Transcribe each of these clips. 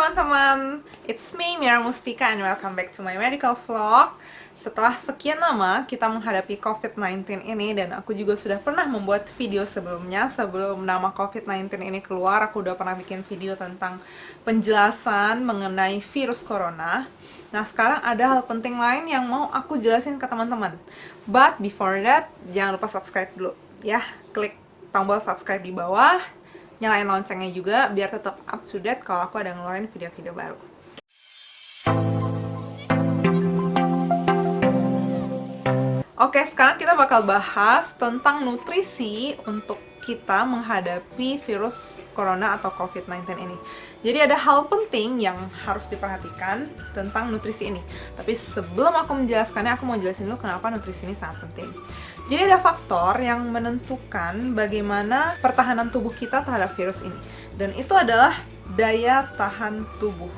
teman-teman, it's me Mira Mustika and welcome back to my medical vlog. Setelah sekian lama kita menghadapi COVID-19 ini, dan aku juga sudah pernah membuat video sebelumnya. Sebelum nama COVID-19 ini keluar, aku udah pernah bikin video tentang penjelasan mengenai virus corona. Nah, sekarang ada hal penting lain yang mau aku jelasin ke teman-teman. But before that, jangan lupa subscribe dulu ya. Klik tombol subscribe di bawah, nyalain loncengnya juga biar tetap up to date kalau aku ada ngeluarin video-video baru. Oke, sekarang kita bakal bahas tentang nutrisi untuk kita menghadapi virus corona atau COVID-19 ini. Jadi ada hal penting yang harus diperhatikan tentang nutrisi ini. Tapi sebelum aku menjelaskannya, aku mau jelasin dulu kenapa nutrisi ini sangat penting. Jadi ada faktor yang menentukan bagaimana pertahanan tubuh kita terhadap virus ini. Dan itu adalah daya tahan tubuh.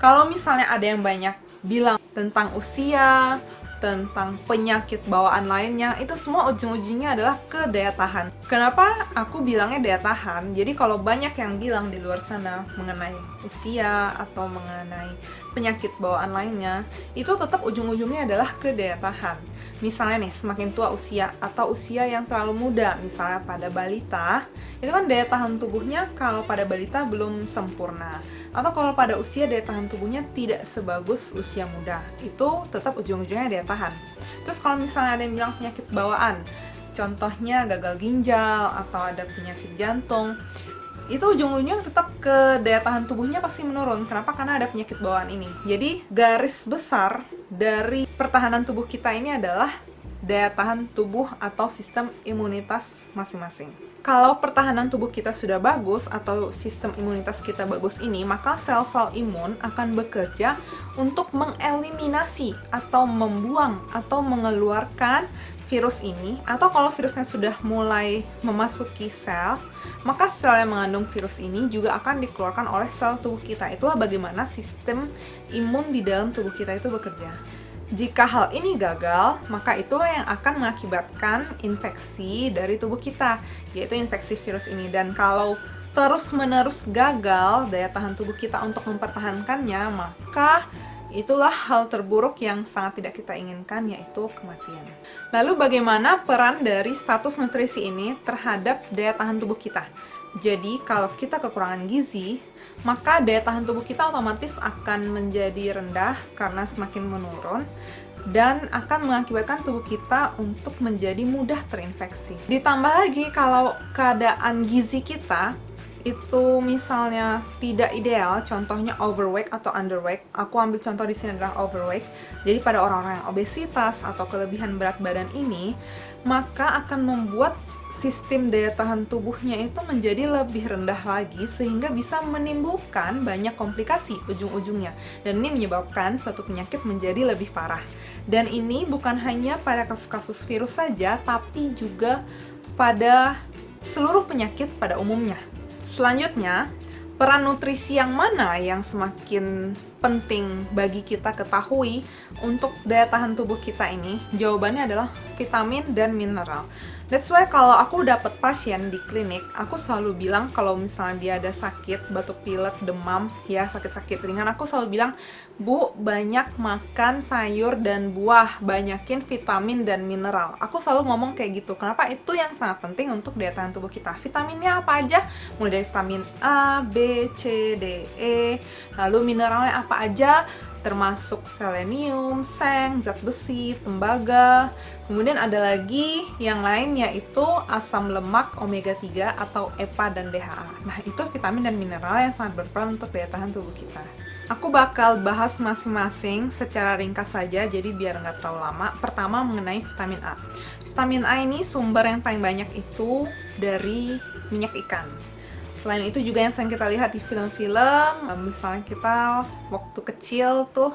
Kalau misalnya ada yang banyak bilang tentang usia, tentang penyakit bawaan lainnya, itu semua ujung-ujungnya adalah ke daya tahan. Kenapa aku bilangnya daya tahan? Jadi kalau banyak yang bilang di luar sana mengenai usia atau mengenai penyakit bawaan lainnya, itu tetap ujung-ujungnya adalah ke daya tahan. Misalnya nih, semakin tua usia atau usia yang terlalu muda, misalnya pada balita, itu kan daya tahan tubuhnya kalau pada balita belum sempurna. Atau kalau pada usia daya tahan tubuhnya tidak sebagus usia muda, itu tetap ujung-ujungnya daya tahan. Terus kalau misalnya ada yang bilang penyakit bawaan, contohnya gagal ginjal atau ada penyakit jantung, itu ujung-ujungnya tetap ke daya tahan tubuhnya pasti menurun. Kenapa? Karena ada penyakit bawaan ini. Jadi garis besar dari pertahanan tubuh kita ini adalah daya tahan tubuh atau sistem imunitas masing-masing. Kalau pertahanan tubuh kita sudah bagus atau sistem imunitas kita bagus ini, maka sel-sel imun akan bekerja untuk mengeliminasi atau membuang atau mengeluarkan virus ini. Atau kalau virusnya sudah mulai memasuki sel, maka sel yang mengandung virus ini juga akan dikeluarkan oleh sel tubuh kita. Itulah bagaimana sistem imun di dalam tubuh kita itu bekerja. Jika hal ini gagal, maka itu yang akan mengakibatkan infeksi dari tubuh kita, yaitu infeksi virus ini. Dan kalau terus-menerus gagal daya tahan tubuh kita untuk mempertahankannya, maka itulah hal terburuk yang sangat tidak kita inginkan, yaitu kematian. Lalu bagaimana peran dari status nutrisi ini terhadap daya tahan tubuh kita? Jadi kalau kita kekurangan gizi, maka daya tahan tubuh kita otomatis akan menjadi rendah karena semakin menurun, dan akan mengakibatkan tubuh kita untuk menjadi mudah terinfeksi. Ditambah lagi kalau keadaan gizi kita itu misalnya tidak ideal, contohnya overweight atau underweight. Aku ambil contoh di sini adalah overweight. Jadi pada orang-orang yang obesitas atau kelebihan berat badan ini, maka akan membuat sistem daya tahan tubuhnya itu menjadi lebih rendah lagi, sehingga bisa menimbulkan banyak komplikasi ujung-ujungnya. Dan ini menyebabkan suatu penyakit menjadi lebih parah. Dan ini bukan hanya pada kasus-kasus virus saja, tapi juga pada seluruh penyakit pada umumnya. Selanjutnya, peran nutrisi yang mana yang semakin penting bagi kita ketahui untuk daya tahan tubuh kita ini? Jawabannya adalah vitamin dan mineral. That's why kalau aku dapat pasien di klinik, aku selalu bilang kalau misalnya dia ada sakit, batuk pilek, demam, ya sakit-sakit ringan, aku selalu bilang, Bu, banyak makan sayur dan buah, banyakin vitamin dan mineral. Aku selalu ngomong kayak gitu. Kenapa? Itu yang sangat penting untuk daya tahan tubuh kita. Vitaminnya apa aja? Mulai dari vitamin A, B, C, D, E. Lalu mineralnya apa aja? Termasuk selenium, seng, zat besi, tembaga. Kemudian ada lagi yang lain, yaitu asam lemak omega 3 atau EPA dan DHA. Nah, itu vitamin dan mineral yang sangat berperan untuk daya tahan tubuh kita. Aku bakal bahas masing-masing secara ringkas saja, jadi biar nggak terlalu lama. Pertama, mengenai vitamin A. Vitamin A ini sumber yang paling banyak itu dari minyak ikan. Selain itu juga yang sering kita lihat di film-film, misalnya kita waktu kecil tuh,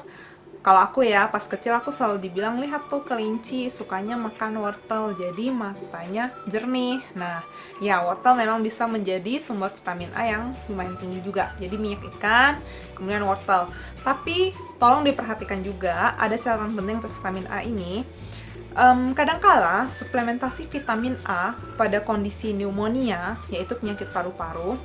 kalau aku ya, pas kecil aku selalu dibilang, lihat tuh kelinci sukanya makan wortel, jadi matanya jernih. Nah, ya wortel memang bisa menjadi sumber vitamin A yang lumayan tinggi juga. Jadi minyak ikan, kemudian wortel. Tapi tolong diperhatikan juga, ada catatan penting untuk vitamin A ini. Kadangkala suplementasi vitamin A pada kondisi pneumonia, yaitu penyakit paru-paru,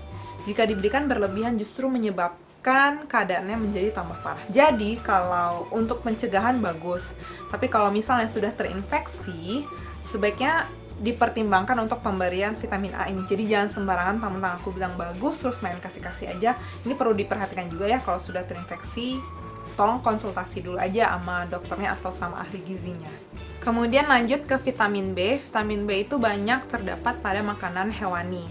jika diberikan berlebihan justru menyebabkan menyebabkan keadaannya menjadi tambah parah. Jadi kalau untuk pencegahan bagus, tapi kalau misalnya sudah terinfeksi, sebaiknya dipertimbangkan untuk pemberian vitamin A ini. Jadi jangan sembarangan teman-teman aku bilang bagus terus main kasih-kasih aja. Ini perlu diperhatikan juga ya, kalau sudah terinfeksi tolong konsultasi dulu aja sama dokternya atau sama ahli gizinya. Kemudian lanjut ke vitamin B. Vitamin B itu banyak terdapat pada makanan hewani.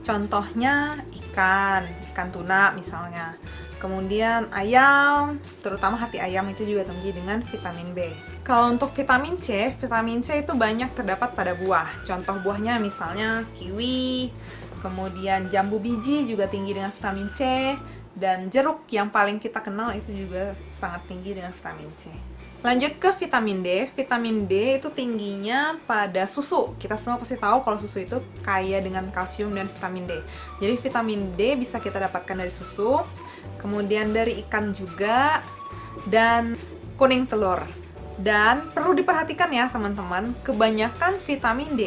Contohnya ikan tuna misalnya. Kemudian ayam, terutama hati ayam itu juga tinggi dengan vitamin B. Kalau untuk vitamin C itu banyak terdapat pada buah. Contoh buahnya misalnya kiwi, kemudian jambu biji juga tinggi dengan vitamin C, dan jeruk yang paling kita kenal itu juga sangat tinggi dengan vitamin C. Lanjut ke vitamin D. Vitamin D itu tingginya pada susu. Kita semua pasti tahu kalau susu itu kaya dengan kalsium dan vitamin D. Jadi vitamin D bisa kita dapatkan dari susu, kemudian dari ikan juga, dan kuning telur. Dan perlu diperhatikan ya teman-teman, kebanyakan vitamin D,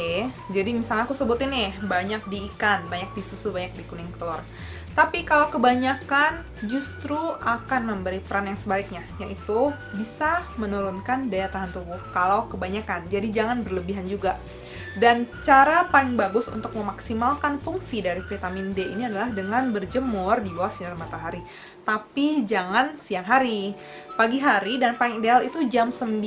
jadi misalnya aku sebutin nih, banyak di ikan, banyak di susu, banyak di kuning telur. Tapi kalau kebanyakan justru akan memberi peran yang sebaliknya, yaitu bisa menurunkan daya tahan tubuh kalau kebanyakan. Jadi jangan berlebihan juga. Dan cara paling bagus untuk memaksimalkan fungsi dari vitamin D ini adalah dengan berjemur di bawah sinar matahari. Tapi jangan siang hari. Pagi hari dan paling ideal itu jam 9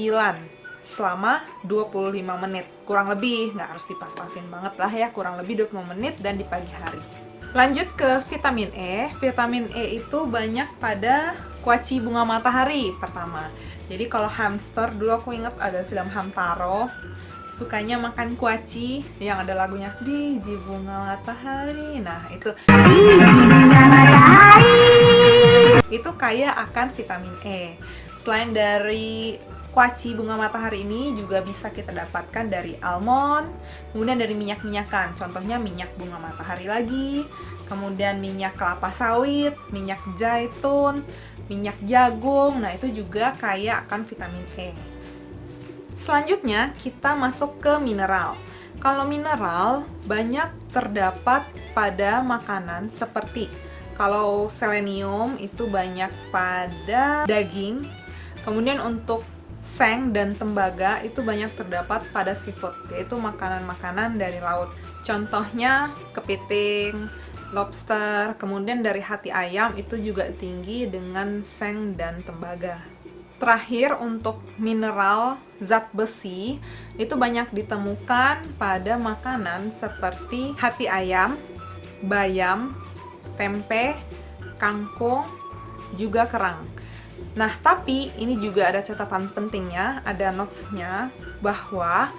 selama 25 menit. Kurang lebih, nggak harus dipas-pasin banget lah ya, kurang lebih 25 menit dan di pagi hari. Lanjut ke vitamin E. Vitamin E itu banyak pada kuaci bunga matahari pertama. Jadi kalau hamster, dulu aku ingat ada film Hamtaro, sukanya makan kuaci yang ada lagunya Biji Bunga Matahari. Nah, itu kaya akan vitamin E. Selain dari kuaci bunga matahari ini juga bisa kita dapatkan dari almond, kemudian dari minyak-minyakan, contohnya minyak bunga matahari lagi, kemudian minyak kelapa sawit, minyak zaitun, minyak jagung. Nah, itu juga kaya akan vitamin E. Selanjutnya kita masuk ke mineral. Kalau mineral banyak terdapat pada makanan seperti kalau selenium itu banyak pada daging. Kemudian untuk seng dan tembaga itu banyak terdapat pada seafood, yaitu makanan-makanan dari laut. Contohnya kepiting, lobster, kemudian dari hati ayam itu juga tinggi dengan seng dan tembaga. Terakhir untuk mineral zat besi itu banyak ditemukan pada makanan seperti hati ayam, bayam, tempe, kangkung, juga kerang. Nah, tapi ini juga ada catatan pentingnya, ada notes-nya, bahwa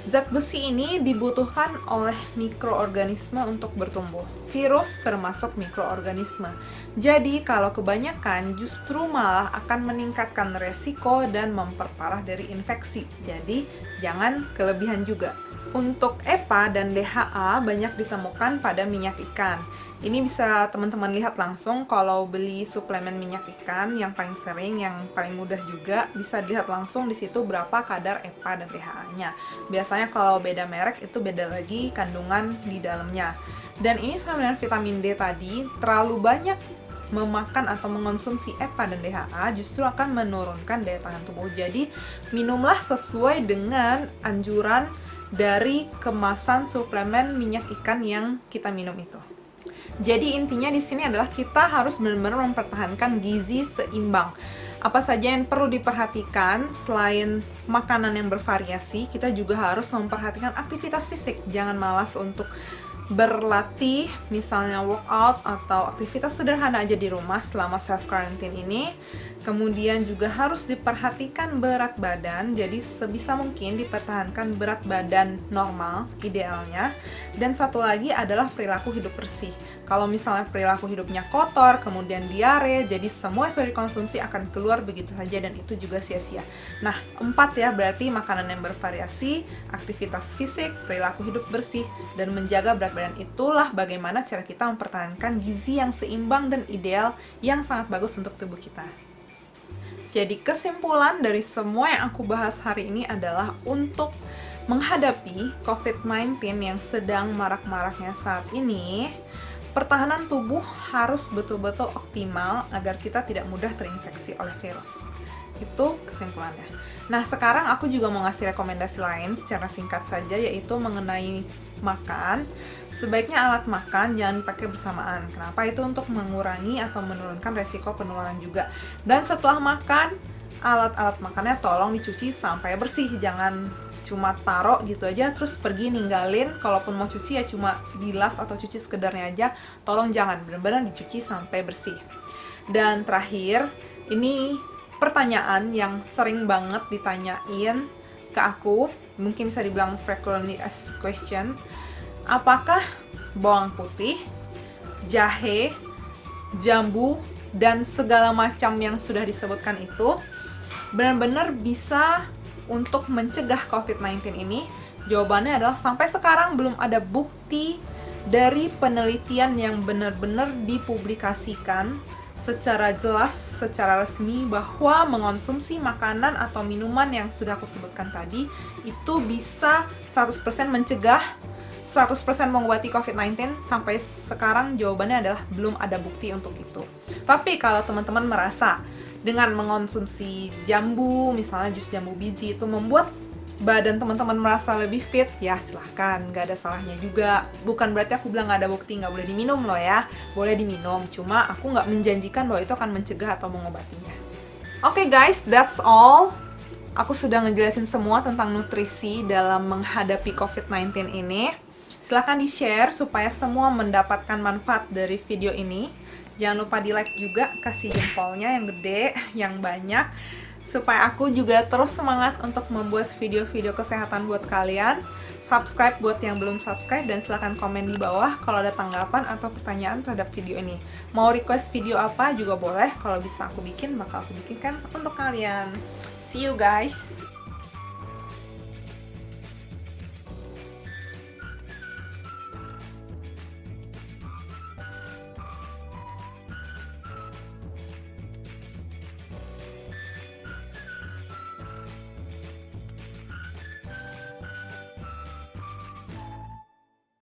zat besi ini dibutuhkan oleh mikroorganisme untuk bertumbuh. Virus termasuk mikroorganisme. Jadi, kalau kebanyakan justru malah akan meningkatkan resiko dan memperparah dari infeksi. Jadi, jangan kelebihan juga. Untuk EPA dan DHA banyak ditemukan pada minyak ikan. Ini bisa teman-teman lihat langsung kalau beli suplemen minyak ikan yang paling sering, yang paling mudah juga, bisa dilihat langsung di situ berapa kadar EPA dan DHA-nya. Biasanya kalau beda merek itu beda lagi kandungan di dalamnya. Dan ini sama dengan vitamin D tadi, terlalu banyak memakan atau mengonsumsi EPA dan DHA justru akan menurunkan daya tahan tubuh. Jadi minumlah sesuai dengan anjuran dari kemasan suplemen minyak ikan yang kita minum itu. Jadi intinya di sini adalah kita harus benar-benar mempertahankan gizi seimbang. Apa saja yang perlu diperhatikan selain makanan yang bervariasi, kita juga harus memperhatikan aktivitas fisik. Jangan malas untuk berlatih, misalnya workout atau aktivitas sederhana aja di rumah selama self quarantine ini. Kemudian juga harus diperhatikan berat badan, jadi sebisa mungkin dipertahankan berat badan normal idealnya. Dan satu lagi adalah perilaku hidup bersih. Kalau misalnya perilaku hidupnya kotor, kemudian diare, jadi semua yang sudah dikonsumsi akan keluar begitu saja dan itu juga sia-sia. Nah, 4 ya, berarti makanan yang bervariasi, aktivitas fisik, perilaku hidup bersih, dan menjaga berat badan. Itulah bagaimana cara kita mempertahankan gizi yang seimbang dan ideal yang sangat bagus untuk tubuh kita. Jadi kesimpulan dari semua yang aku bahas hari ini adalah untuk menghadapi COVID-19 yang sedang marak-maraknya saat ini, pertahanan tubuh harus betul-betul optimal agar kita tidak mudah terinfeksi oleh virus. Itu kesimpulannya. Nah, sekarang aku juga mau ngasih rekomendasi lain secara singkat saja, yaitu mengenai makan. Sebaiknya alat makan jangan dipakai bersamaan. Kenapa? Itu untuk mengurangi atau menurunkan resiko penularan juga. Dan setelah makan, alat-alat makannya tolong dicuci sampai bersih. Jangan cuma taruh gitu aja terus pergi ninggalin. Kalaupun mau cuci ya cuma bilas atau cuci sekedarnya aja. Tolong jangan, benar-benar dicuci sampai bersih. Dan terakhir, ini pertanyaan yang sering banget ditanyain ke aku, mungkin bisa dibilang frequently asked question. Apakah bawang putih, jahe, jambu, dan segala macam yang sudah disebutkan itu benar-benar bisa untuk mencegah COVID-19 ini? Jawabannya adalah sampai sekarang belum ada bukti dari penelitian yang benar-benar dipublikasikan secara jelas, secara resmi bahwa mengonsumsi makanan atau minuman yang sudah aku sebutkan tadi itu bisa 100% mencegah, 100% mengobati COVID-19. Sampai sekarang jawabannya adalah belum ada bukti untuk itu. Tapi kalau teman-teman merasa dengan mengonsumsi jambu, misalnya jus jambu biji itu membuat badan teman-teman merasa lebih fit, ya silahkan, nggak ada salahnya juga. Bukan berarti aku bilang nggak ada bukti nggak boleh diminum loh ya, boleh diminum, cuma aku nggak menjanjikan bahwa itu akan mencegah atau mengobatinya. Oke guys, that's all. Aku sudah ngejelasin semua tentang nutrisi dalam menghadapi COVID-19 ini. Silahkan di-share supaya semua mendapatkan manfaat dari video ini. Jangan lupa di-like juga, kasih jempolnya yang gede, yang banyak, supaya aku juga terus semangat untuk membuat video-video kesehatan buat kalian. Subscribe buat yang belum subscribe, dan silahkan komen di bawah kalau ada tanggapan atau pertanyaan terhadap video ini. Mau request video apa juga boleh, kalau bisa aku bikin, bakal aku bikinkan untuk kalian. See you guys!